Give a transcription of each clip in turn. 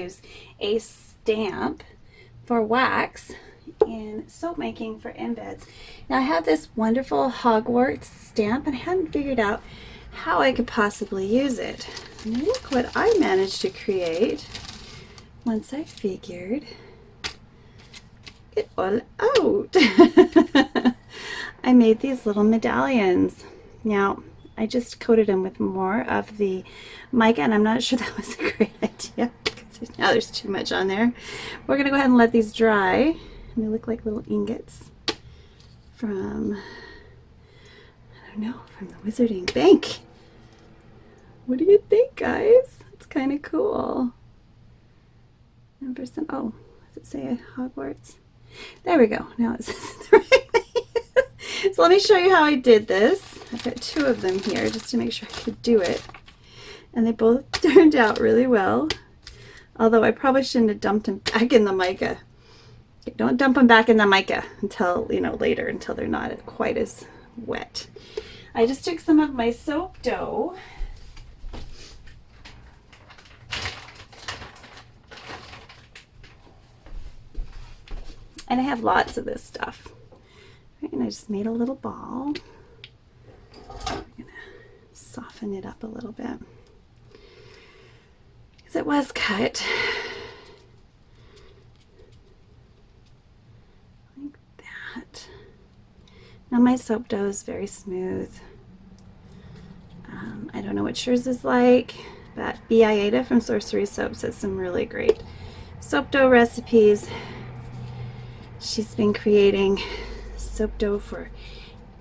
use a stamp for wax in soap making for embeds. Now I have this wonderful Hogwarts stamp and I hadn't figured out how I could possibly use it. And look what I managed to create once I figured it all out. I made these little medallions. Now I just coated them with more of the mica, and I'm not sure that was a great idea because now there's too much on there. We're gonna go ahead and let these dry. And they look like little ingots from, I don't know, from the Wizarding Bank. What do you think, guys? It's kind of cool. And for some, oh, does it say Hogwarts? There we go. Now it says the right thing. So let me show you how I did this. I've got two of them here just to make sure I could do it. And they both turned out really well. Although I probably shouldn't have dumped them back in the mica. Don't dump them back in the mica until, you know, later, until they're not quite as wet. I just took some of my soap dough and I have lots of this stuff. Right, and I just made a little ball. I'm gonna soften it up a little bit because it was cut. Now my soap dough is very smooth. I don't know what yours is like, but Ada from Sorcery Soaps has some really great soap dough recipes. She's been creating soap dough for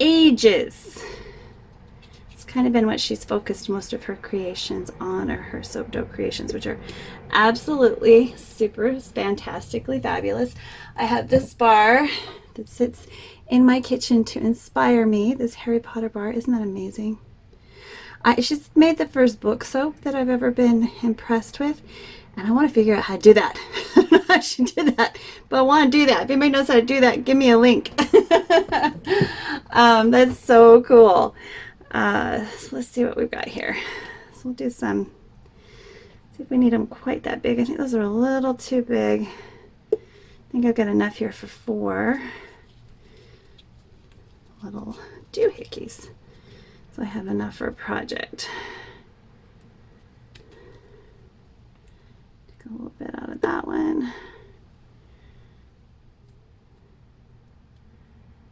ages. It's kind of been what she's focused most of her creations on, are her soap dough creations, which are absolutely super fantastically fabulous. I have this bar that sits in my kitchen to inspire me, this Harry Potter bar. Isn't that amazing? She's made the first book soap that I've ever been impressed with, and I want to figure out how to do that. I don't know how she did that, but I want to do that. If anybody knows how to do that, give me a link. That's so cool. So let's see what we've got here. So we'll do some, see if we need them quite that big. I think those are a little too big. I think I've got enough here for 4 little doohickeys. So I have enough for a project. Take a little bit out of that one.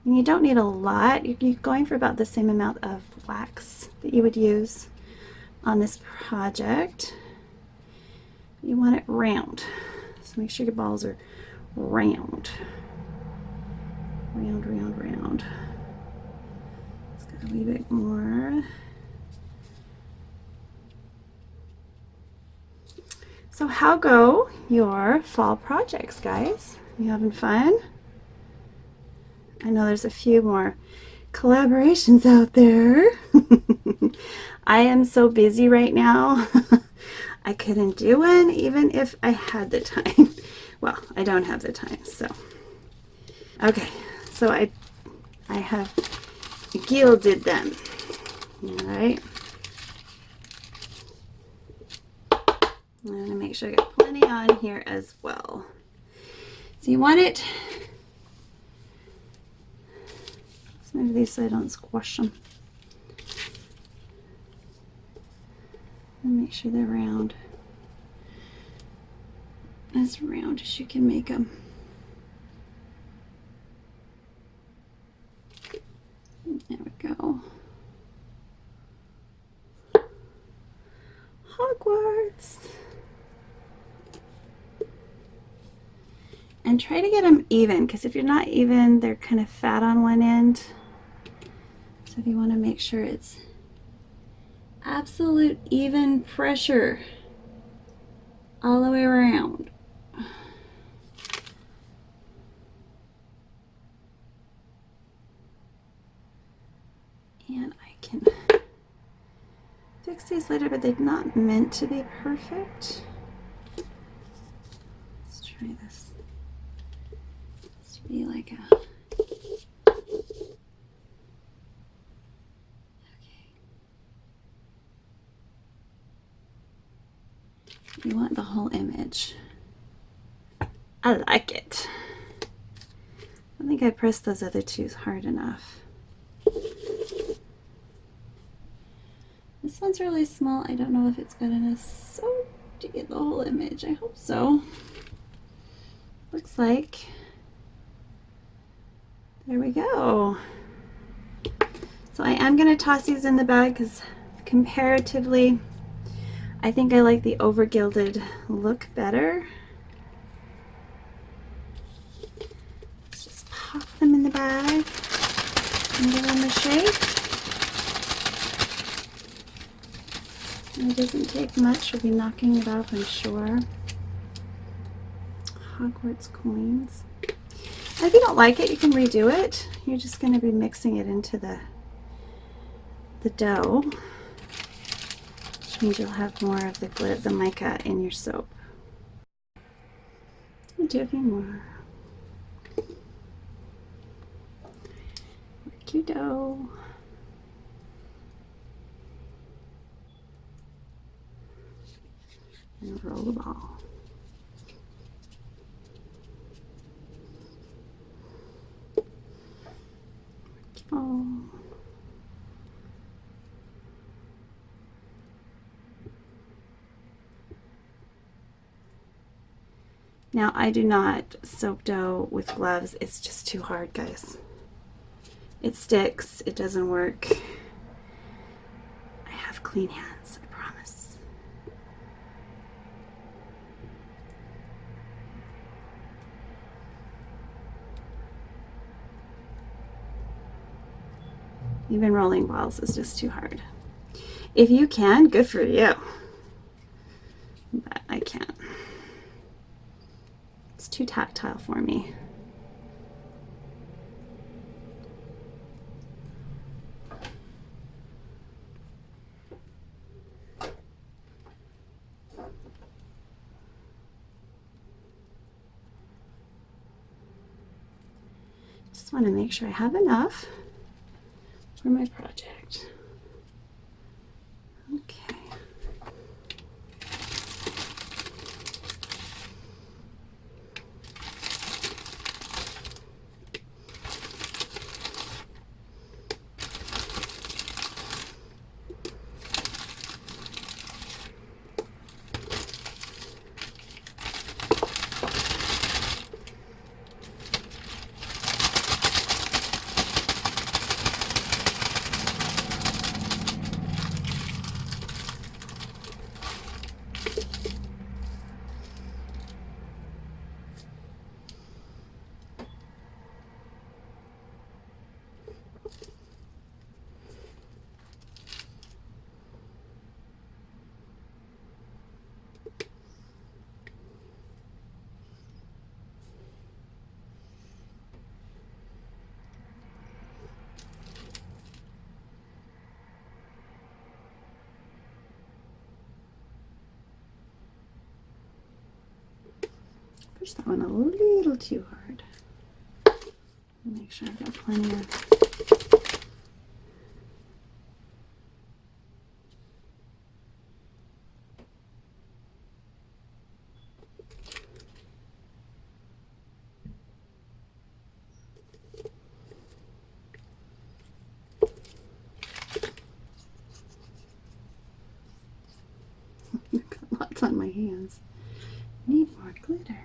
And you don't need a lot. You're going for about the same amount of wax that you would use on this project. You want it round. So make sure your balls are round. Round, round, round. A wee bit more. So how go your fall projects, guys? You having fun? I know there's a few more collaborations out there. I am so busy right now. I couldn't do one even if I had the time. Well, I don't have the time, so. Okay, so I have gilded them. All right. I'm going to make sure I got plenty on here as well. So you want it, let's move these so I don't squash them. And make sure they're round. As round as you can make them. There we go. Hogwarts. And try to get them even, because if you're not even, they're kind of fat on one end. So if you want to make sure it's absolute even pressure all the way around. And I can fix these later, but they're not meant to be perfect. Let's try this. This to be like a... You want the whole image. much. I like it. I think I pressed those other two hard enough. This one's really small. I don't know if it's good enough so to get the whole image. I hope so. Looks like. There we go. So I am going to toss these in the bag because comparatively, I think I like the over gilded look better. Let's just pop them in the bag and give them a shake. It doesn't take much. We'll be knocking it off, I'm sure. Hogwarts coins. And if you don't like it, you can redo it. You're just going to be mixing it into the dough, which means you'll have more of the mica in your soap. I'll do a few more. Work your dough. And roll the ball. Oh. Now I do not soap dough with gloves. It's just too hard, guys. It sticks. It doesn't work. I have clean hands, I promise. Even rolling balls is just too hard. If you can, good for you. But I can't. It's too tactile for me. Just want to make sure I have enough for my project. Okay. Push that one a little too hard. Make sure I've got plenty of. I've got lots on my hands. Need more glitter.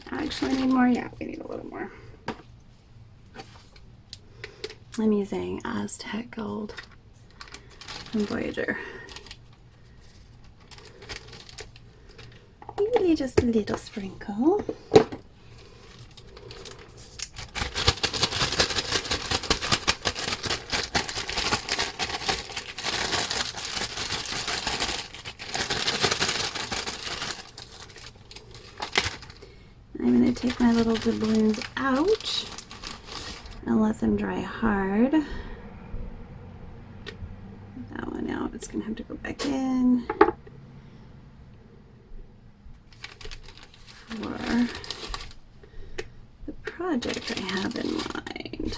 Actually, I need more. Yeah, we need a little more. I'm using Aztec Gold from Voyager. Maybe just a little sprinkle. I'm going to take my little doubloons out and let them dry hard. That one out. It's going to have to go back in for the project I have in mind.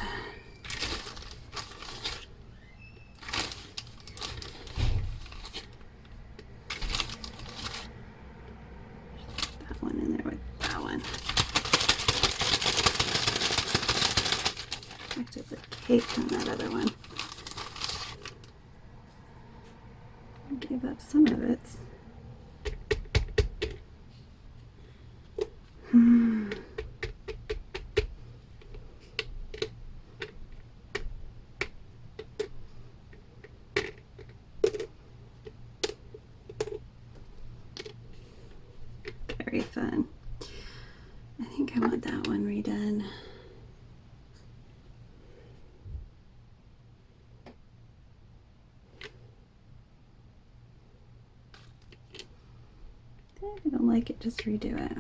That one in there with that one. Actually, put cake on that other one. Give up some of it. Very fun. I think I want that one redone. If I don't like it, just redo it.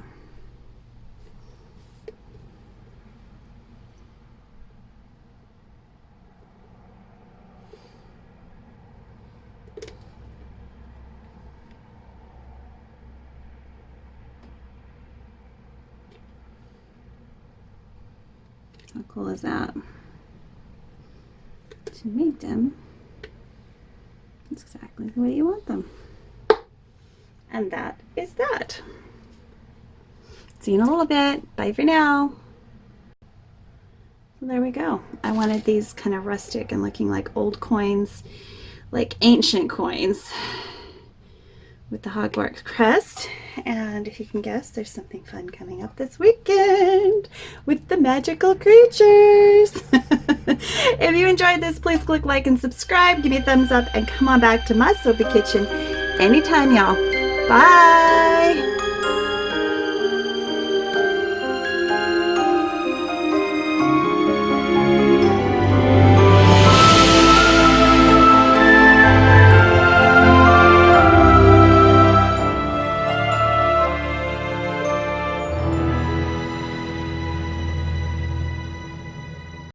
How cool is that? To make them, it's exactly the way you want them. And that is that. See you in a little bit. Bye for now. So there we go. I wanted these kind of rustic and looking like old coins, like ancient coins with the Hogwarts crest. And if you can guess, there's something fun coming up this weekend with the magical creatures. If you enjoyed this, please click like and subscribe. Give me a thumbs up and come on back to my soapy kitchen anytime, y'all. Bye.